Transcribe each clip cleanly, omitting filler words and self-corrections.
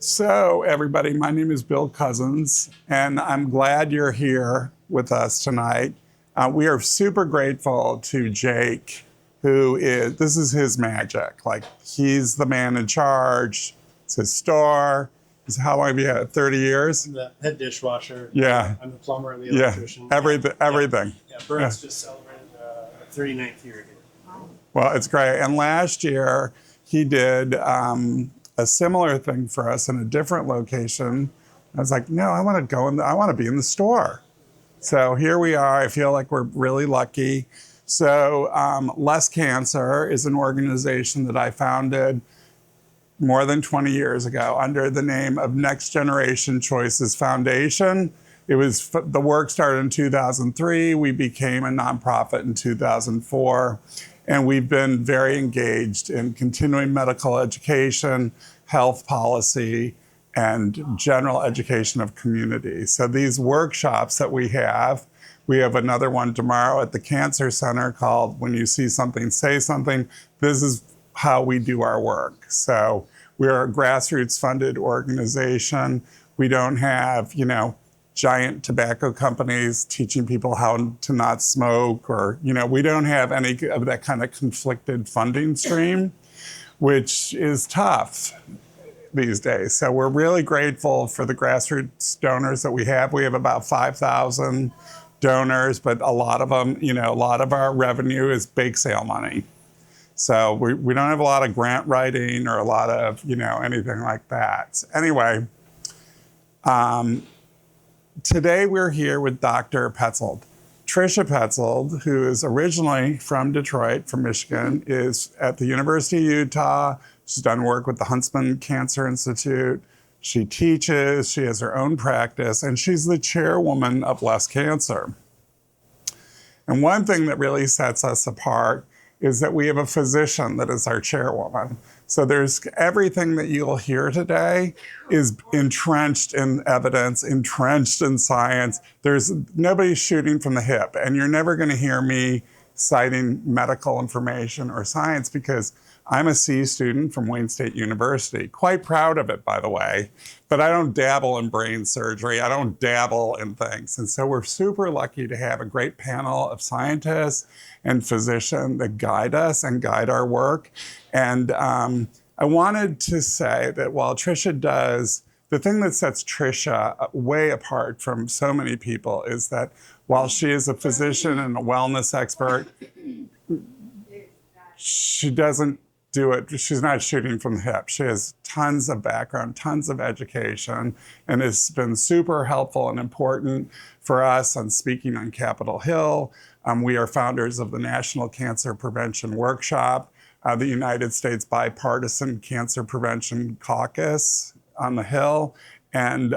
So, everybody, my name is Bill Cousins, and I'm glad you're here with us tonight. We are super grateful to Jake, this is his magic. Like, he's the man in charge. It's his store. How long have you had it? 30 years? I'm the head dishwasher. Yeah. I'm the plumber and the electrician. Everything. Yeah, Burritt's just celebrated 39th year here. Well, it's great. And last year, he did a similar thing for us in a different location. I was like, no, I want to be in the store. So here we are. I feel like we're really lucky. So Less Cancer is an organization that I founded more than 20 years ago under the name of Next Generation Choices Foundation. The work started in 2003. We became a nonprofit in 2004. And we've been very engaged in continuing medical education, health policy, and general education of communities. So these workshops that we have another one tomorrow at the Cancer Center called When You See Something, Say Something. This is how we do our work. So we're a grassroots funded organization. We don't have, giant tobacco companies teaching people how to not smoke, or, we don't have any of that kind of conflicted funding stream, which is tough these days. So we're really grateful for the grassroots donors that we have. We have about 5,000 donors, but a lot of them, a lot of our revenue is bake sale money. So we don't have a lot of grant writing or a lot of, anything like that. Anyway, today we're here with Dr. Petzold. Tricia Petzold, who is originally from Detroit, from Michigan, is at the University of Utah. She's done work with the Huntsman Cancer Institute. She teaches, she has her own practice, and she's the chairwoman of Less Cancer. And one thing that really sets us apart is that we have a physician that is our chairwoman. So there's everything that you'll hear today is entrenched in evidence, entrenched in science. There's nobody shooting from the hip, and you're never going to hear me citing medical information or science because I'm a C student from Wayne State University. Quite proud of it, by the way, but I don't dabble in brain surgery. I don't dabble in things. And so we're super lucky to have a great panel of scientists and physicians that guide us and guide our work. And I wanted to say that while Tricia does, the thing that sets Tricia way apart from so many people is that while she is a physician and a wellness expert, she doesn't do it. She's not shooting from the hip. She has tons of background, tons of education, and it's been super helpful and important for us on speaking on Capitol Hill. We are founders of the National Cancer Prevention Workshop, the United States Bipartisan Cancer Prevention Caucus on the Hill, and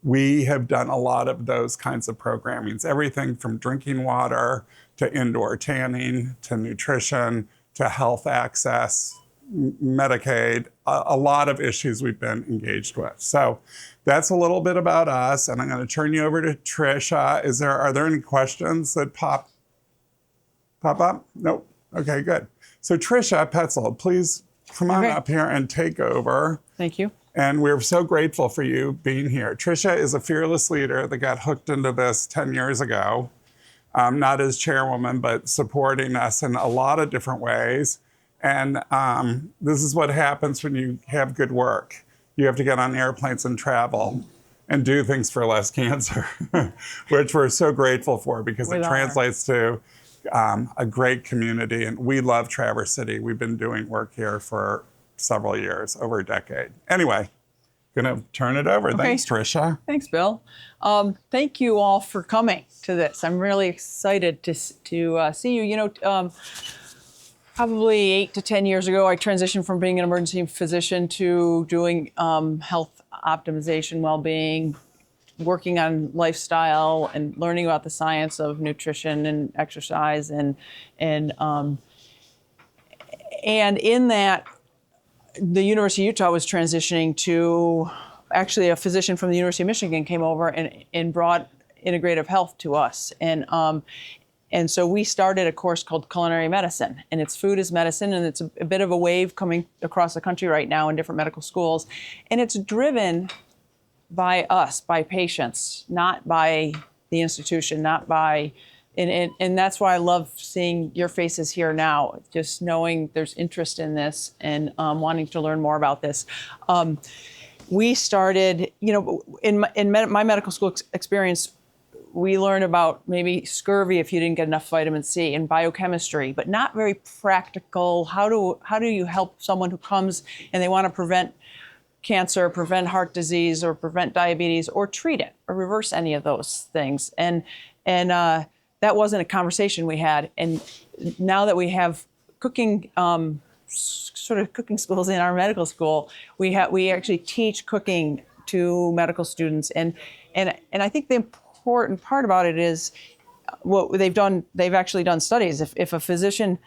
we have done a lot of those kinds of programmings, everything from drinking water to indoor tanning to nutrition to health access, Medicaid, a lot of issues we've been engaged with. So that's a little bit about us, and I'm going to turn you over to Tricia. Are there any questions that pop up? Nope. Okay, good. So Tricia Petzold, please come on up here and take over. Thank you. And we're so grateful for you being here. Tricia is a fearless leader that got hooked into this 10 years ago. Not as chairwoman, but supporting us in a lot of different ways. And this is what happens when you have good work. You have to get on airplanes and travel and do things for Less Cancer, which we're so grateful for because it translates to a great community. And we love Traverse City. We've been doing work here for several years, over a decade. Anyway, gonna turn it over. Okay. Thanks, Tricia. Thanks, Bill. Thank you all for coming to this. I'm really excited to see you. Probably 8 to 10 years ago, I transitioned from being an emergency physician to doing health optimization, well-being, working on lifestyle, and learning about the science of nutrition and exercise, and in that, the University of Utah was transitioning to, actually a physician from the University of Michigan came over and brought integrative health to us. And And so we started a course called Culinary Medicine, and it's food is medicine, and it's a bit of a wave coming across the country right now in different medical schools. And it's driven by us, by patients, not by the institution, not by, and that's why I love seeing your faces here now, just knowing there's interest in this and wanting to learn more about this. We started, in my medical school experience, we learned about maybe scurvy if you didn't get enough vitamin C and biochemistry, but not very practical. How do you help someone who comes and they want to prevent cancer, prevent heart disease, or prevent diabetes, or treat it, or reverse any of those things? And that wasn't a conversation we had. And now that we have cooking, sort of cooking schools in our medical school, we actually teach cooking to medical students. And I think the important part about it is what they've done. They've actually done studies. If a physician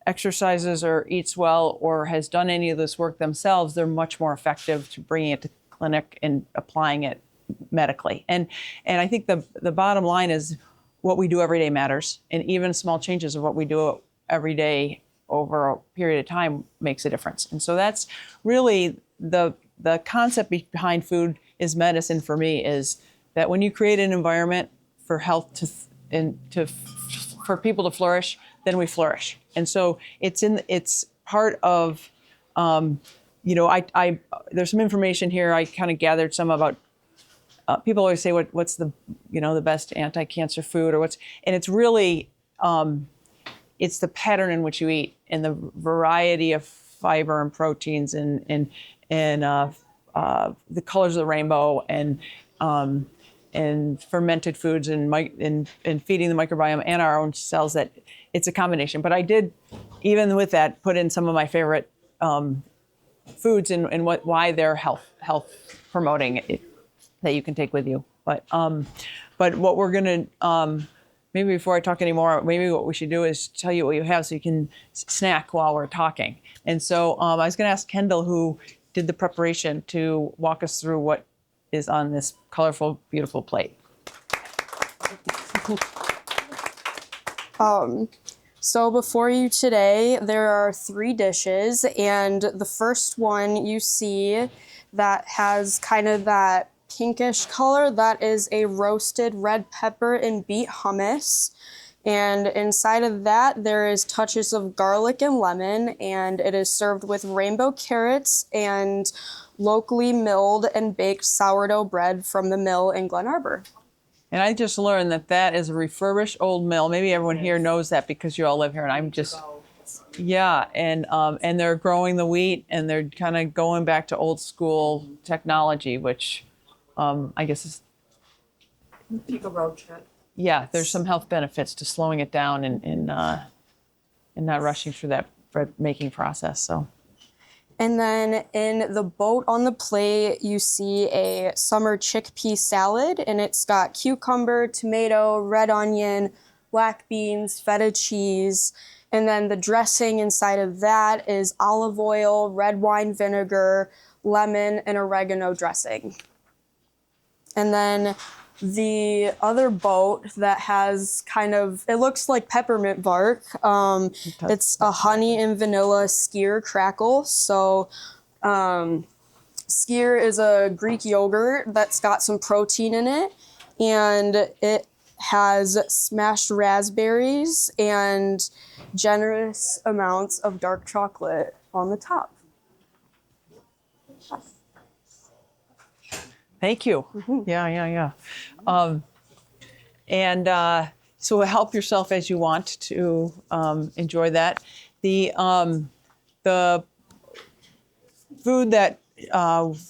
exercises or eats well or has done any of this work themselves, they're much more effective to bringing it to clinic and applying it medically. And I think the bottom line is what we do every day matters, and even small changes of what we do every day over a period of time makes a difference. And so that's really the concept behind food is medicine for me, is that when you create an environment for health for people to flourish, then we flourish. And so it's part of, there's some information here. I kind of gathered some about, people always say what's the best anti-cancer food, and it's really, it's the pattern in which you eat and the variety of fiber and proteins and the colors of the rainbow and fermented foods and feeding the microbiome and our own cells, that it's a combination. But I did, even with that, put in some of my favorite foods and why they're health promoting that you can take with you. But what we're gonna maybe before I talk anymore, maybe what we should do is tell you what you have so you can snack while we're talking. And so I was gonna ask Kendall, who did the preparation, to walk us through what is on this colorful, beautiful plate. So before you today, there are 3 dishes, and the first one you see that has kind of that pinkish color, that is a roasted red pepper and beet hummus. And inside of that, there is touches of garlic and lemon, and it is served with rainbow carrots and locally milled and baked sourdough bread from the mill in Glen Arbor. And I just learned that is a refurbished old mill. Maybe everyone here knows that because you all live here, and I'm just, yeah. And they're growing the wheat, and they're kind of going back to old school technology, which I guess is. Take a road trip. Yeah, there's some health benefits to slowing it down and not rushing through that bread making process. So. And then in the boat on the plate, you see a summer chickpea salad, and it's got cucumber, tomato, red onion, black beans, feta cheese. And then the dressing inside of that is olive oil, red wine vinegar, lemon, and oregano dressing. And then the other boat that has kind of, it looks like peppermint bark. It's a honey and vanilla skyr crackle. So skyr is a Greek yogurt that's got some protein in it, and it has smashed raspberries and generous amounts of dark chocolate on the top. Thank you. Mm-hmm. Yeah. So help yourself as you want to enjoy that. The food that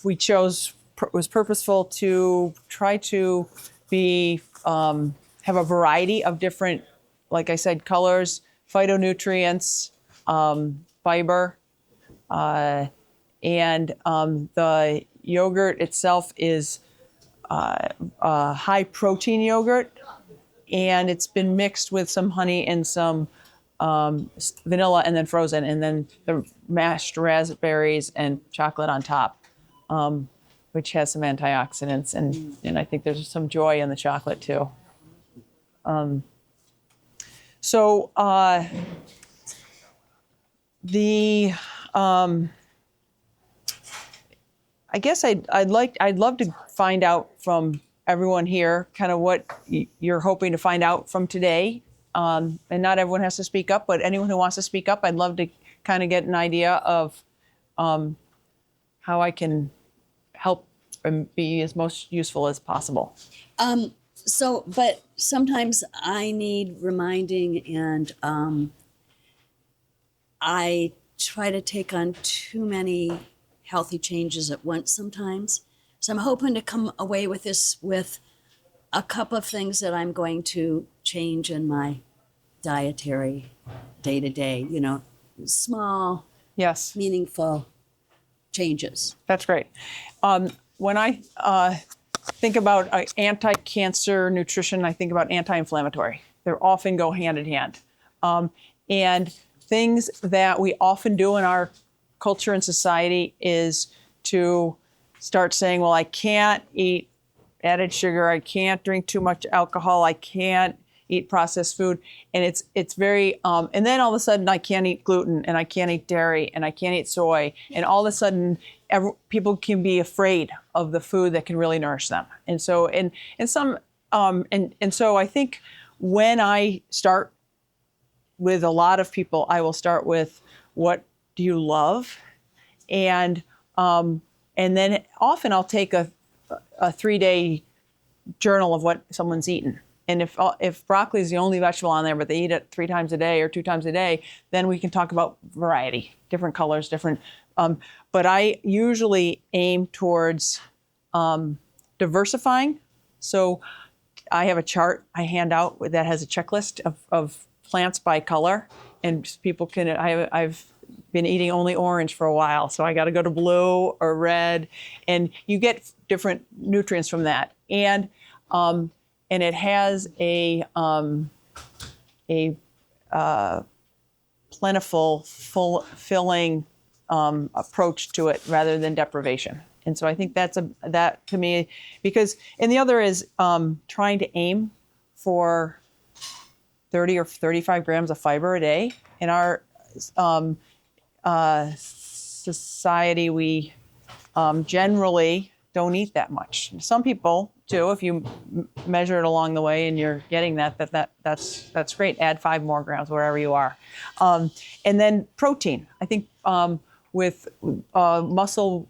we chose was purposeful to try to be have a variety of different, like I said, colors, phytonutrients, fiber, and the yogurt itself is a high protein yogurt, and it's been mixed with some honey and some vanilla and then frozen, and then the mashed raspberries and chocolate on top, which has some antioxidants, and I think there's some joy in the chocolate too. So the I guess I'd love to find out from everyone here kind of what you're hoping to find out from today. And not everyone has to speak up, but anyone who wants to speak up, I'd love to kind of get an idea of how I can help and be as most useful as possible. But sometimes I need reminding, and I try to take on too many healthy changes at once sometimes. So I'm hoping to come away with this with a couple of things that I'm going to change in my dietary day to day, small, Yes, meaningful changes. that's great. When I think about anti-cancer nutrition, I think about anti-inflammatory. They often go hand in hand. And things that we often do in our culture and society is to start saying, well, I can't eat added sugar, I can't drink too much alcohol, I can't eat processed food. And it's very, and then all of a sudden I can't eat gluten, and I can't eat dairy, and I can't eat soy. And all of a sudden people can be afraid of the food that can really nourish them. And so, and so I think when I start with a lot of people, I will start with, what do you love? And then often I'll take a 3-day journal of what someone's eaten. And if broccoli is the only vegetable on there, but they eat it 3 times a day or 2 times a day, then we can talk about variety, different colors, different. But I usually aim towards diversifying. So I have a chart I hand out that has a checklist of plants by color, and people can. I've been eating only orange for a while, so I got to go to blue or red, and you get different nutrients from that. And it has a plentiful, filling approach to it rather than deprivation. And so I think that to me, because, and the other is trying to aim for 30 or 35 grams of fiber a day. In our society, we generally don't eat that much. Some people do. If you measure it along the way and you're getting that's great. Add 5 more grams wherever you are. And then protein. I think with muscle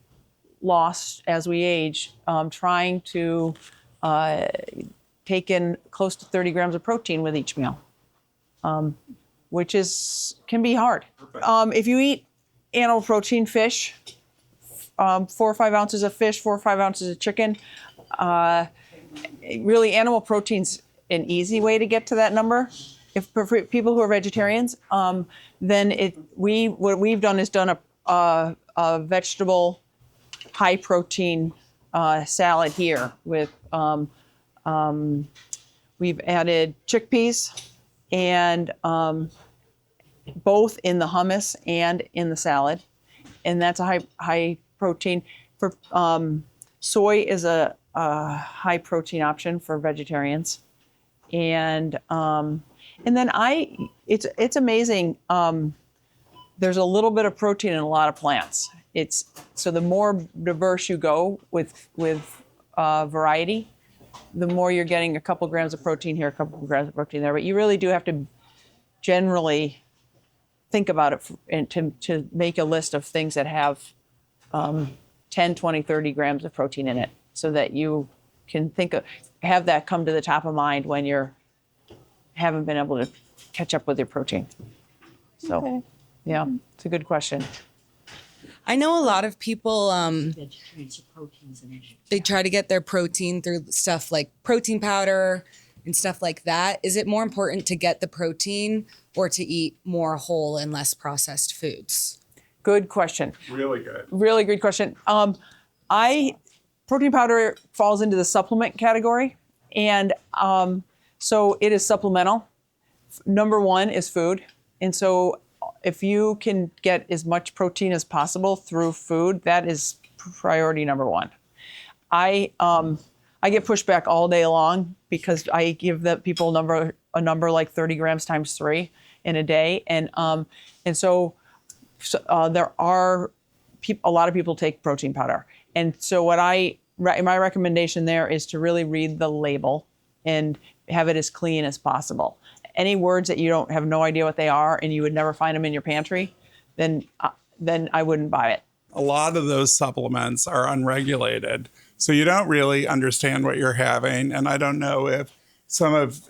loss as we age, trying to take in close to 30 grams of protein with each meal, which can be hard. If you eat animal protein, fish, 4 or 5 ounces of fish, 4 or 5 ounces of chicken, really animal protein's an easy way to get to that number. If for people who are vegetarians, then what we've done is done a vegetable high protein salad here with we've added chickpeas, and both in the hummus and in the salad, and that's a high protein. For soy is a high protein option for vegetarians, and then it's amazing. There's a little bit of protein in a lot of plants. So the more diverse you go with variety, the more you're getting a couple grams of protein here, a couple grams of protein there. But you really do have to generally think about it and to make a list of things that have 10, 20, 30 grams of protein in it, so that you can have that come to the top of mind when haven't been able to catch up with your protein. So, okay. Yeah, it's a good question. I know a lot of people, they try to get their protein through stuff like protein powder and stuff like that. Is it more important to get the protein or to eat more whole and less processed foods? Good question. Really good. Really good question. Protein powder falls into the supplement category, and so it is supplemental. Number 1 is food, and so if you can get as much protein as possible through food, that is priority number 1. I get pushback all day long because I give the people a number like 30 grams times 3 in a day, and so there are a lot of people take protein powder, and so my recommendation there is to really read the label and have it as clean as possible. Any words that you don't have no idea what they are and you would never find them in your pantry, then I wouldn't buy it. A lot of those supplements are unregulated, so you don't really understand what you're having. And I don't know if some of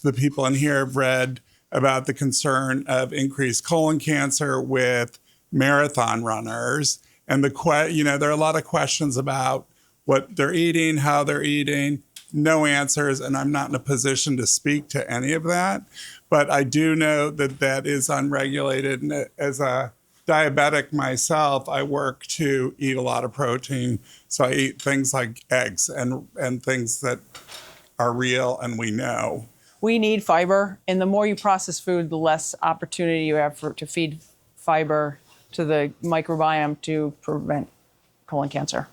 the people in here have read about the concern of increased colon cancer with marathon runners. And there are a lot of questions about what they're eating, how they're eating, no answers. And I'm not in a position to speak to any of that. But I do know that that is unregulated. And as a diabetic myself, I work to eat a lot of protein. So I eat things like eggs and things that are real and we know. We need fiber, and the more you process food, the less opportunity you have to feed fiber to the microbiome to prevent colon cancer.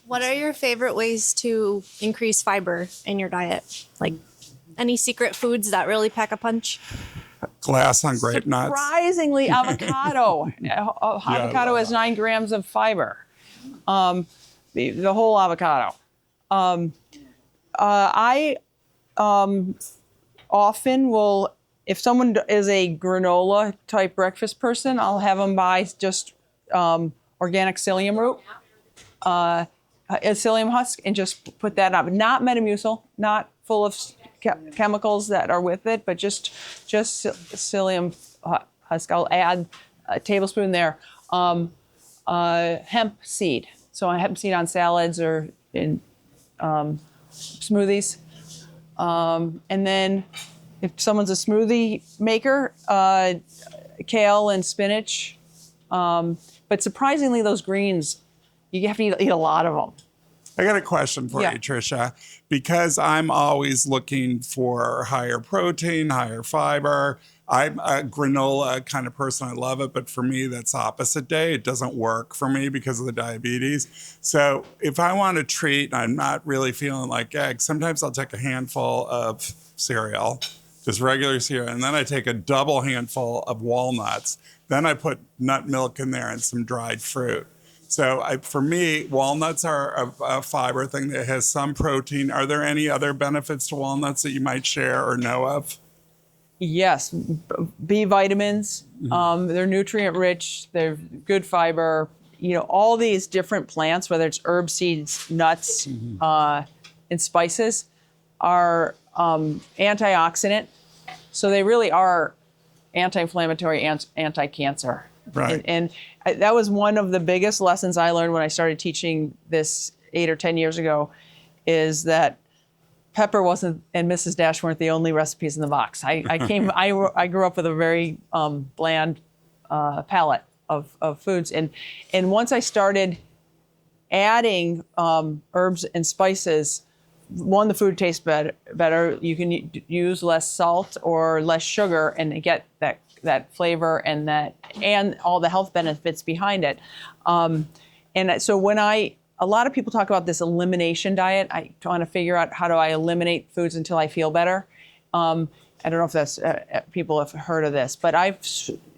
What are your favorite ways to increase fiber in your diet? Like any secret foods that really pack a punch? Glass on grape nuts. Surprisingly, avocado. Avocado has 9 grams of fiber. The whole avocado. I often will, if someone is a granola type breakfast person, I'll have them buy just organic psyllium root, a psyllium husk, and just put that up. Not Metamucil, not full of chemicals that are with it, but just psyllium husk. I'll add a tablespoon there. Hemp seed. So hemp seed on salads or in smoothies. And then if someone's a smoothie maker, kale and spinach. But surprisingly, those greens, you have to eat a lot of them. I got a question for you, Tricia. Because I'm always looking for higher protein, higher fiber. I'm a granola kind of person. I love it. But for me, that's opposite day. It doesn't work for me because of the diabetes. So if I want to treat and I'm not really feeling like eggs, sometimes I'll take a handful of cereal, just regular cereal. And then I take a double handful of walnuts. Then I put nut milk in there and some dried fruit. So for me, walnuts are a fiber thing that has some protein. Are there any other benefits to walnuts that you might share or know of? Yes, B vitamins. They're nutrient rich. They're good fiber. All these different plants, whether it's herb seeds, nuts, and spices, are antioxidant. So they really are anti-inflammatory, anti-cancer. Right. And that was one of the biggest lessons I learned when I started teaching this 8 or 10 years ago, is that pepper wasn't and Mrs. Dash weren't the only recipes in the box. I grew up with a very bland palate of foods, and once I started adding herbs and spices, one, the food tastes better. You can use less salt or less sugar and get that flavor and all the health benefits behind it. And so a lot of people talk about this elimination diet. I want to figure out how do I eliminate foods until I feel better. I don't know if that's people have heard of this, but I've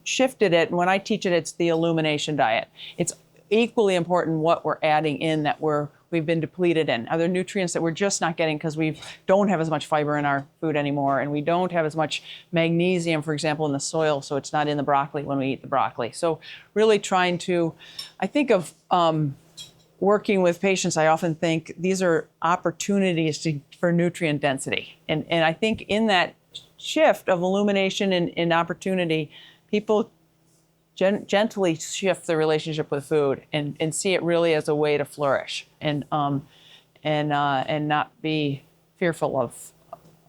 shifted it. And when I teach it, it's the illumination diet. It's equally important what we're adding in that we've been depleted in. Are there nutrients that we're just not getting because we don't have as much fiber in our food anymore, and we don't have as much magnesium, for example, in the soil, so it's not in the broccoli when we eat the broccoli. So really trying to, I think of working with patients, I often think these are opportunities for nutrient density. And I think in that shift of illumination and opportunity, people gently shift the relationship with food and see it really as a way to flourish and not be fearful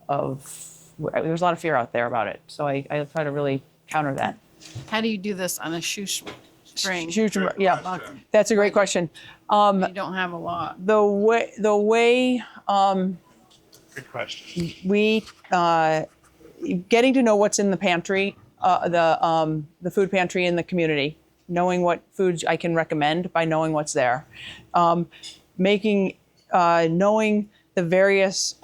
of there's a lot of fear out there about it. So I try to really counter that. How do you do this on a shoestring? Yeah, that's a great question. You don't have a lot. The way Good question. we getting to know what's in the pantry, the food pantry in the community, knowing what foods I can recommend by knowing what's there, knowing the various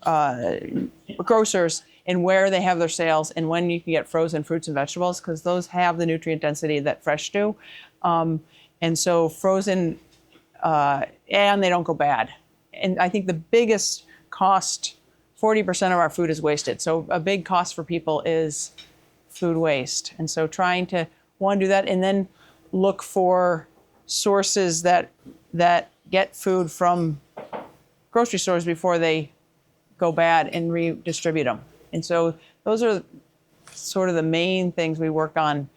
grocers and where they have their sales and when you can get frozen fruits and vegetables, because those have the nutrient density that fresh do. And so frozen, and they don't go bad. And I think the biggest cost, 40% of our food is wasted. So a big cost for people is food waste. And so trying to, one, do that, and then look for sources that get food from grocery stores before they go bad and redistribute them. And so those are sort of the main things we work on.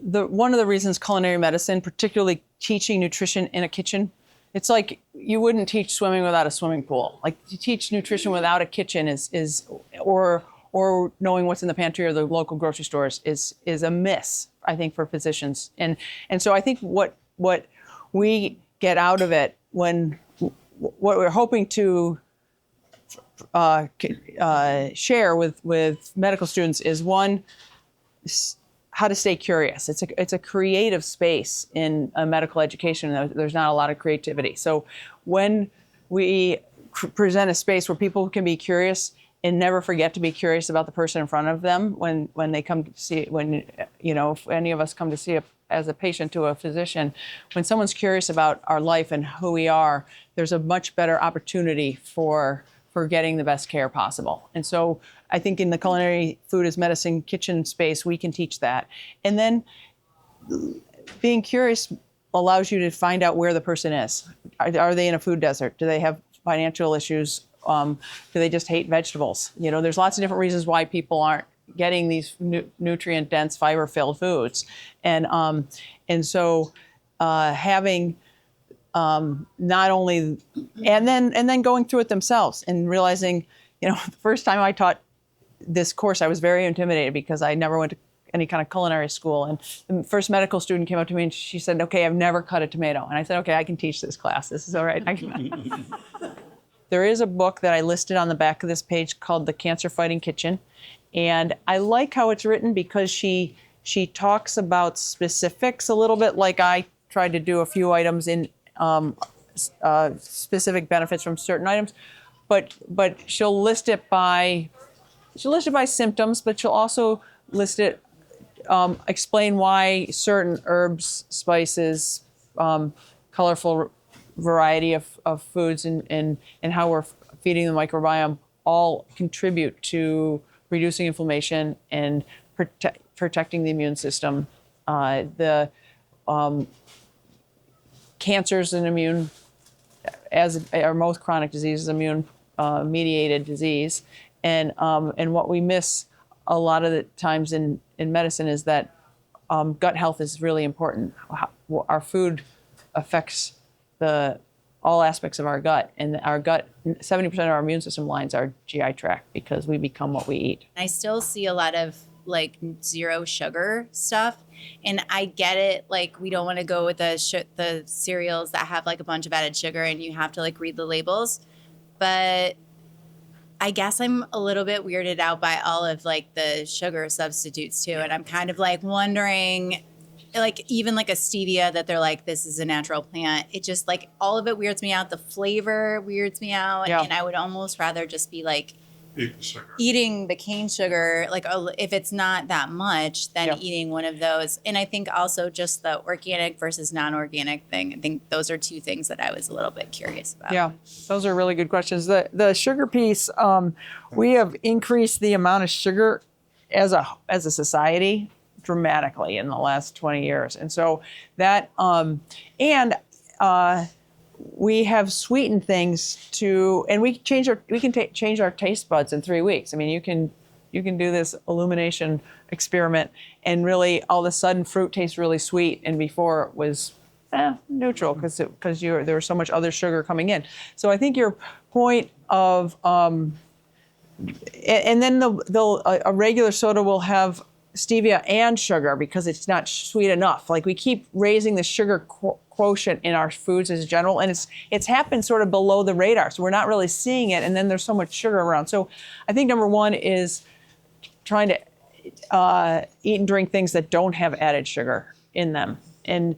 One of the reasons culinary medicine, particularly teaching nutrition in a kitchen, it's like you wouldn't teach swimming without a swimming pool. Like to teach nutrition without a kitchen or knowing what's in the pantry or the local grocery stores is a miss, I think, for physicians. And so I think what we get out of it what we're hoping to share with medical students is, one, how to stay curious. It's a creative space in medical education. There's not a lot of creativity. So when we present a space where people can be curious and never forget to be curious about the person in front of them when they come to see, if any of us come to see as a patient to a physician, when someone's curious about our life and who we are, there's a much better opportunity for getting the best care possible. And so I think in the culinary food as medicine kitchen space, we can teach that. And then being curious allows you to find out where the person is. Are they in a food desert? Do they have financial issues? Do they just hate vegetables? There's lots of different reasons why people aren't getting these nutrient-dense, fiber-filled foods. And so having not only, and then going through it themselves and realizing, the first time I taught this course, I was very intimidated because I never went to any kind of culinary school. And the first medical student came up to me and she said, "Okay, I've never cut a tomato." And I said, "Okay, I can teach this class. This is all right." There is a book that I listed on the back of this page called The Cancer Fighting Kitchen. And I like how it's written because she talks about specifics a little bit, like I tried to do a few items in specific benefits from certain items, but she'll list it by symptoms, but she'll also list it, explain why certain herbs, spices, colorful variety of foods and how we're feeding the microbiome all contribute to reducing inflammation and protecting the immune system. The cancers and immune, as are most chronic diseases, immune mediated disease. And what we miss a lot of the times in medicine is that gut health is really important. Our food affects all aspects of our gut, and our gut, 70% of our immune system lines our GI tract because we become what we eat. I still see a lot of zero sugar stuff, and I get it. We don't want to go with the cereals that have a bunch of added sugar, and you have to read the labels. But I guess I'm a little bit weirded out by all of the sugar substitutes too, and I'm kind of wondering. Even a stevia that they're this is a natural plant. It just all of it weirds me out. The flavor weirds me out. Yeah. And I would almost rather just be Eat the sugar. eating the cane sugar, if it's not that much, than Yeah. eating one of those. And I think also just the organic versus non-organic thing. I think those are two things that I was a little bit curious about. Yeah, those are really good questions. The sugar piece, we have increased the amount of sugar as a society dramatically in the last 20 years. And so that, we have sweetened things and we can change our taste buds in 3 weeks. I mean, you can do this illumination experiment and really all of a sudden fruit tastes really sweet. And before it was neutral because there was so much other sugar coming in. So I think your point of, and then a regular soda will have stevia and sugar because it's not sweet enough. We keep raising the sugar quotient in our foods as general, and it's happened sort of below the radar, so we're not really seeing it. And then there's so much sugar around. So I think number one is trying to eat and drink things that don't have added sugar in them, and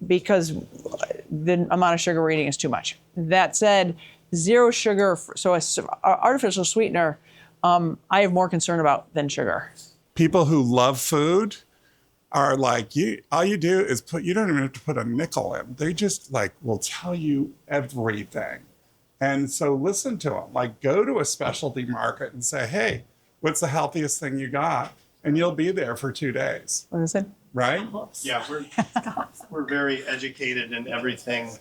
because the amount of sugar we're eating is too much. That said, zero sugar, so artificial sweetener, I have more concern about than sugar. People who love food are like, all you do is you don't even have to put a nickel in. They just like will tell you everything. And so listen to them. Like, go to a specialty market and say, hey, what's the healthiest thing you got? And you'll be there for 2 days, What is it? right? Yeah, we're very educated in everything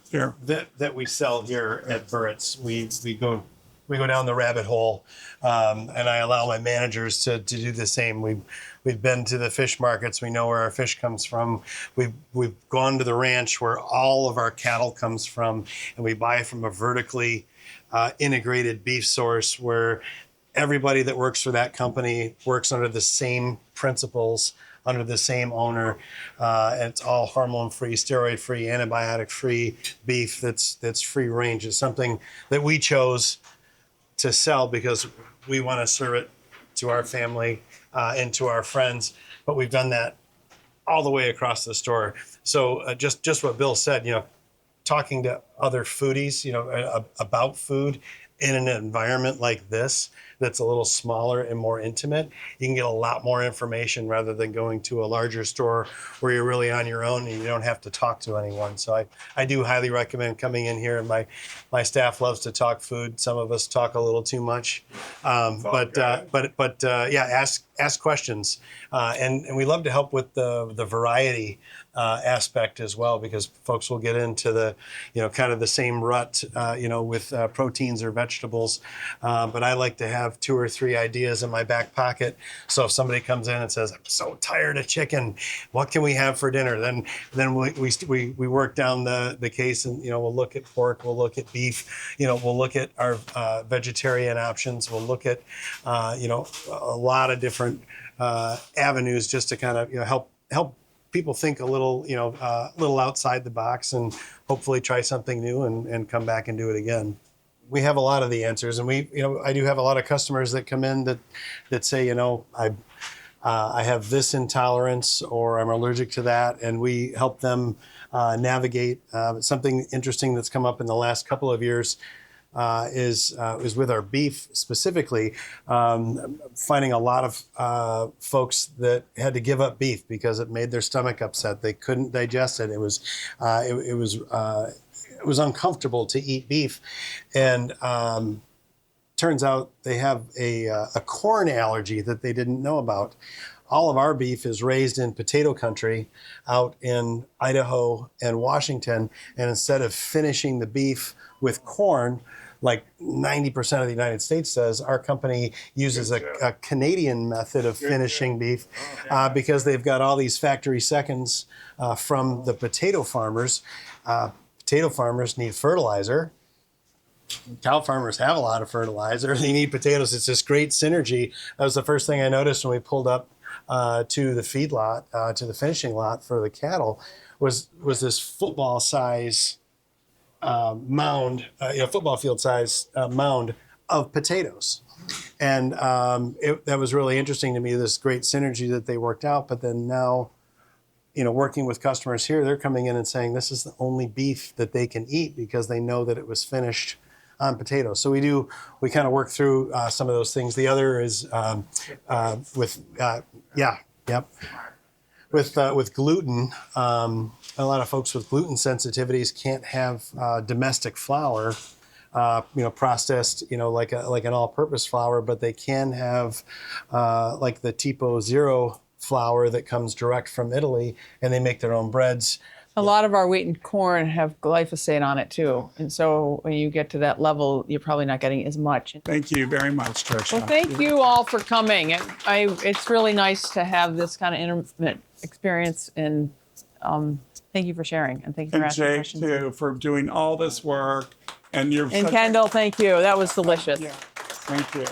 Here. that we sell here at Burritt's. We go down the rabbit hole, and I allow my managers to do the same. We've been to the fish markets. We know where our fish comes from. We've gone to the ranch where all of our cattle comes from, and we buy from a vertically integrated beef source where everybody that works for that company works under the same principles, under the same owner, and it's all hormone-free, steroid-free, antibiotic-free beef that's free range. It's something that we chose to sell because we want to serve it to our family and to our friends, but we've done that all the way across the store. So just what Bill said, talking to other foodies, about food in an environment like this that's a little smaller and more intimate, you can get a lot more information rather than going to a larger store where you're really on your own and you don't have to talk to anyone. So I do highly recommend coming in here, and my staff loves to talk food. Some of us talk a little too much, but ask questions, and we love to help with the variety aspect as well, because folks will get into the kind of the same rut with proteins or vegetables, but I like to have 2 or 3 ideas in my back pocket. So if somebody comes in and says, I'm so tired of chicken, what can we have for dinner? Then we work down the case, and we'll look at pork, we'll look at beef, we'll look at our vegetarian options, we'll look at a lot of different avenues just to kind of help people think a little outside the box and hopefully try something new and come back and do it again. We have a lot of the answers, and I do have a lot of customers that come in that say, I have this intolerance or I'm allergic to that, and we help them navigate. Something interesting that's come up in the last couple of years is with our beef specifically, finding a lot of folks that had to give up beef because it made their stomach upset. They couldn't digest it. It was uncomfortable to eat beef, and turns out they have a corn allergy that they didn't know about. All of our beef is raised in potato country out in Idaho and Washington, and instead of finishing the beef with corn, like 90% of the United States does, our company uses a Canadian method of finishing beef because they've got all these factory seconds from the potato farmers. Potato farmers need fertilizer. Cow farmers have a lot of fertilizer. They need potatoes. It's this great synergy. That was the first thing I noticed when we pulled up to the feed lot, to the finishing lot for the cattle, was this football size mound, football field size mound of potatoes. And that was really interesting to me, this great synergy that they worked out. But then now, working with customers here, they're coming in and saying this is the only beef that they can eat because they know that it was finished on potatoes. So we kind of work through some of those things. The other is with gluten. A lot of folks with gluten sensitivities can't have domestic flour, processed, like an all-purpose flour, but they can have like the Tipo Zero flour that comes direct from Italy, and they make their own breads. A lot of our wheat and corn have glyphosate on it too, and so when you get to that level, you're probably not getting as much. Thank you very much, Tricia. Well, thank you all for coming. It's really nice to have this kind of intimate experience, and thank you for sharing, and thank you for And asking Jake, questions. too, for doing all this work. And And Kendall, thank you. That was delicious. Thank you.